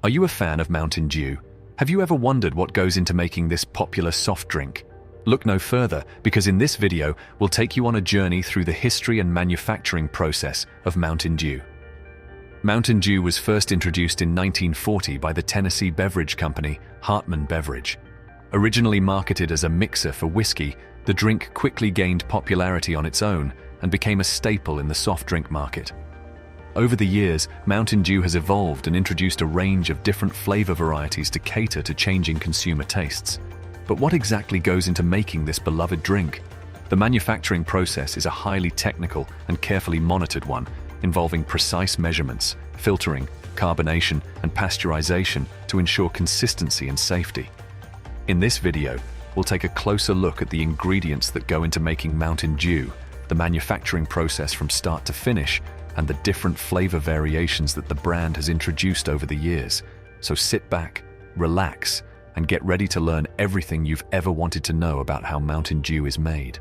Are you a fan of Mountain Dew? Have you ever wondered what goes into making this popular soft drink? Look no further, because in this video, we'll take you on a journey through the history and manufacturing process of Mountain Dew. Mountain Dew was first introduced in 1940 by the Tennessee beverage company Hartman Beverage. Originally marketed as a mixer for whiskey, the drink quickly gained popularity on its own and became a staple in the soft drink market. Over the years, Mountain Dew has evolved and introduced a range of different flavor varieties to cater to changing consumer tastes. But what exactly goes into making this beloved drink? The manufacturing process is a highly technical and carefully monitored one, involving precise measurements, filtering, carbonation, and pasteurization to ensure consistency and safety. In this video, we'll take a closer look at the ingredients that go into making Mountain Dew, the manufacturing process from start to finish, and the different flavor variations that the brand has introduced over the years. So sit back, relax, and get ready to learn everything you've ever wanted to know about how Mountain Dew is made.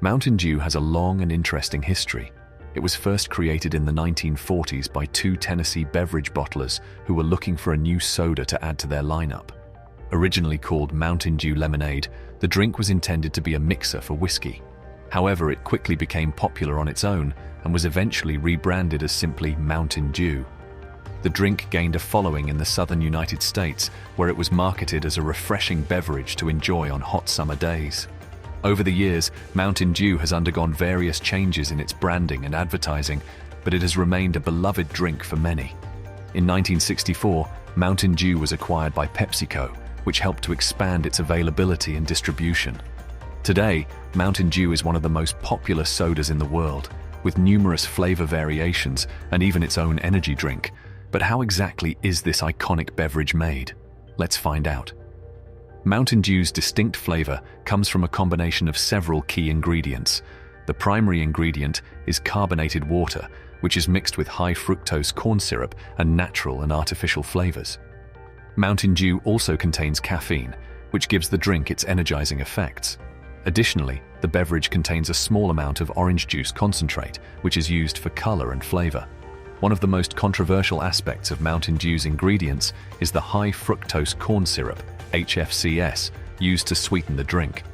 Mountain Dew has a long and interesting history. It was first created in the 1940s by two Tennessee beverage bottlers who were looking for a new soda to add to their lineup. Originally called Mountain Dew Lemonade, the drink was intended to be a mixer for whiskey. However, it quickly became popular on its own and was eventually rebranded as simply Mountain Dew. The drink gained a following in the southern United States, where it was marketed as a refreshing beverage to enjoy on hot summer days. Over the years, Mountain Dew has undergone various changes in its branding and advertising, but it has remained a beloved drink for many. In 1964, Mountain Dew was acquired by PepsiCo, which helped to expand its availability and distribution. Today, Mountain Dew is one of the most popular sodas in the world, with numerous flavor variations and even its own energy drink. But how exactly is this iconic beverage made? Let's find out. Mountain Dew's distinct flavor comes from a combination of several key ingredients. The primary ingredient is carbonated water, which is mixed with high fructose corn syrup and natural and artificial flavors. Mountain Dew also contains caffeine, which gives the drink its energizing effects. Additionally, the beverage contains a small amount of orange juice concentrate, which is used for color and flavor. One of the most controversial aspects of Mountain Dew's ingredients is the high fructose corn syrup, HFCS, used to sweeten the drink.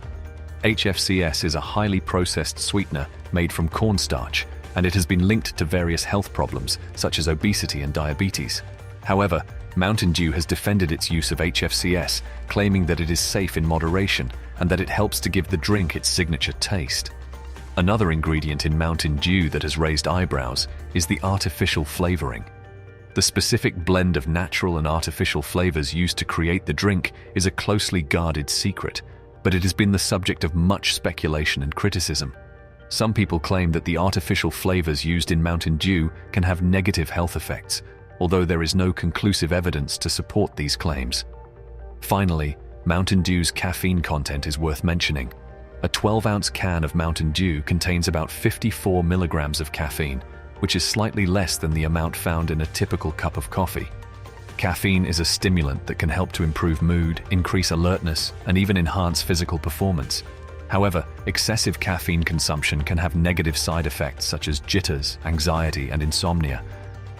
HFCS is a highly processed sweetener made from cornstarch, and it has been linked to various health problems such as obesity and diabetes. However, Mountain Dew has defended its use of HFCS, claiming that it is safe in moderation and that it helps to give the drink its signature taste. Another ingredient in Mountain Dew that has raised eyebrows is the artificial flavoring. The specific blend of natural and artificial flavors used to create the drink is a closely guarded secret, but it has been the subject of much speculation and criticism. Some people claim that the artificial flavors used in Mountain Dew can have negative health effects, although there is no conclusive evidence to support these claims. Finally, Mountain Dew's caffeine content is worth mentioning. A 12-ounce can of Mountain Dew contains about 54 milligrams of caffeine, which is slightly less than the amount found in a typical cup of coffee. Caffeine is a stimulant that can help to improve mood, increase alertness, and even enhance physical performance. However, excessive caffeine consumption can have negative side effects such as jitters, anxiety, and insomnia.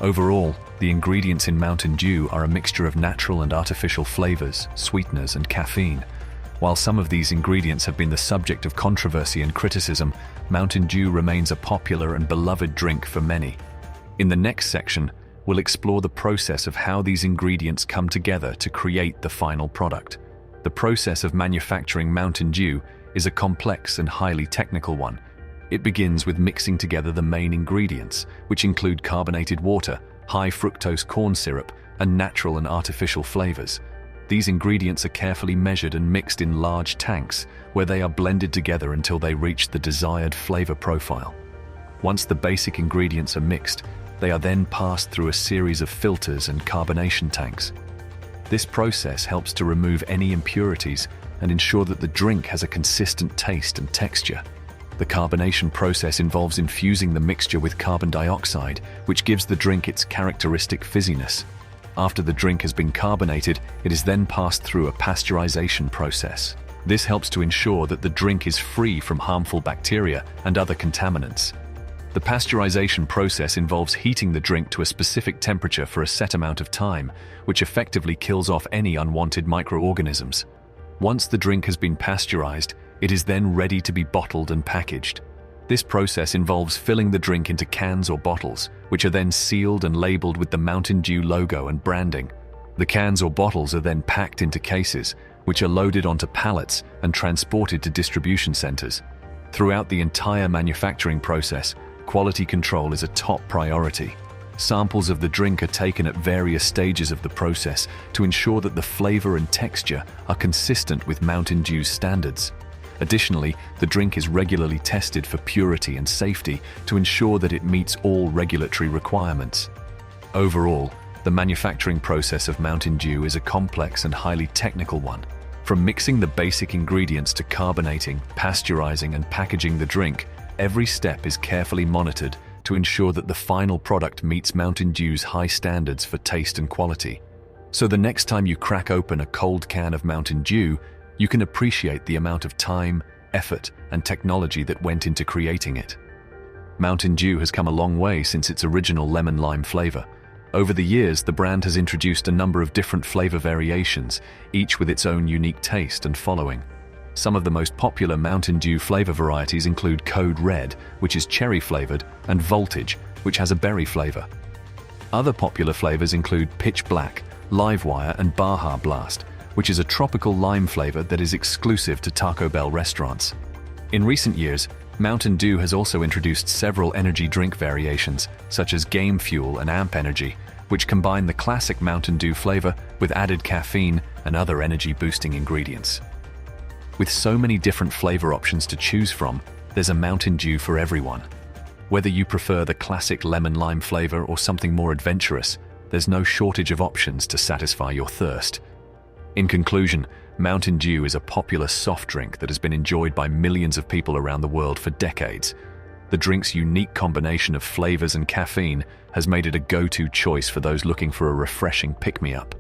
Overall, the ingredients in Mountain Dew are a mixture of natural and artificial flavors, sweeteners, and caffeine. While some of these ingredients have been the subject of controversy and criticism, Mountain Dew remains a popular and beloved drink for many. In the next section, we'll explore the process of how these ingredients come together to create the final product. The process of manufacturing Mountain Dew is a complex and highly technical one. It begins with mixing together the main ingredients, which include carbonated water, high fructose corn syrup, and natural and artificial flavors. These ingredients are carefully measured and mixed in large tanks, where they are blended together until they reach the desired flavor profile. Once the basic ingredients are mixed, they are then passed through a series of filters and carbonation tanks. This process helps to remove any impurities and ensure that the drink has a consistent taste and texture. The carbonation process involves infusing the mixture with carbon dioxide, which gives the drink its characteristic fizziness. After the drink has been carbonated, it is then passed through a pasteurization process. This helps to ensure that the drink is free from harmful bacteria and other contaminants. The The pasteurization process involves heating the drink to a specific temperature for a set amount of time, which effectively kills off any unwanted microorganisms. Once the drink has been pasteurized, it is then ready to be bottled and packaged. This process involves filling the drink into cans or bottles, which are then sealed and labeled with the Mountain Dew logo and branding. The cans or bottles are then packed into cases, which are loaded onto pallets and transported to distribution centers. Throughout the entire manufacturing process, quality control is a top priority. Samples of the drink are taken at various stages of the process to ensure that the flavor and texture are consistent with Mountain Dew's standards. Additionally, the drink is regularly tested for purity and safety to ensure that it meets all regulatory requirements. Overall, the manufacturing process of Mountain Dew is a complex and highly technical one. From mixing the basic ingredients to carbonating, pasteurizing, and packaging the drink, every step is carefully monitored to ensure that the final product meets Mountain Dew's high standards for taste and quality. So the next time you crack open a cold can of Mountain Dew, you can appreciate the amount of time, effort, and technology that went into creating it. Mountain Dew has come a long way since its original lemon-lime flavor. Over the years, the brand has introduced a number of different flavor variations, each with its own unique taste and following. Some of the most popular Mountain Dew flavor varieties include Code Red, which is cherry-flavored, and Voltage, which has a berry flavor. Other popular flavors include Pitch Black, Livewire, and Baja Blast, which is a tropical lime flavor that is exclusive to Taco Bell restaurants. In recent years, Mountain Dew has also introduced several energy drink variations, such as Game Fuel and Amp Energy, which combine the classic Mountain Dew flavor with added caffeine and other energy-boosting ingredients. With so many different flavor options to choose from, there's a Mountain Dew for everyone. Whether you prefer the classic lemon-lime flavor or something more adventurous, there's no shortage of options to satisfy your thirst. In conclusion, Mountain Dew is a popular soft drink that has been enjoyed by millions of people around the world for decades. The drink's unique combination of flavors and caffeine has made it a go-to choice for those looking for a refreshing pick-me-up.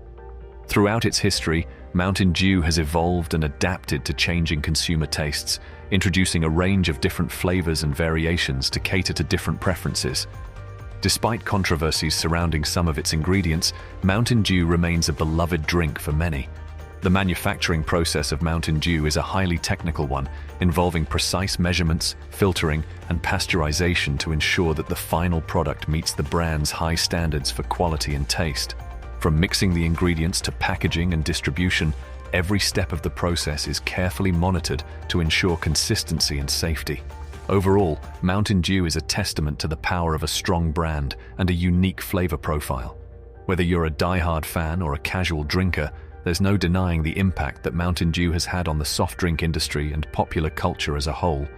Throughout its history, Mountain Dew has evolved and adapted to changing consumer tastes, introducing a range of different flavors and variations to cater to different preferences. Despite controversies surrounding some of its ingredients, Mountain Dew remains a beloved drink for many. The manufacturing process of Mountain Dew is a highly technical one, involving precise measurements, filtering, and pasteurization to ensure that the final product meets the brand's high standards for quality and taste. From mixing the ingredients to packaging and distribution, every step of the process is carefully monitored to ensure consistency and safety. Overall, Mountain Dew is a testament to the power of a strong brand and a unique flavor profile. Whether you're a die-hard fan or a casual drinker, there's no denying the impact that Mountain Dew has had on the soft drink industry and popular culture as a whole.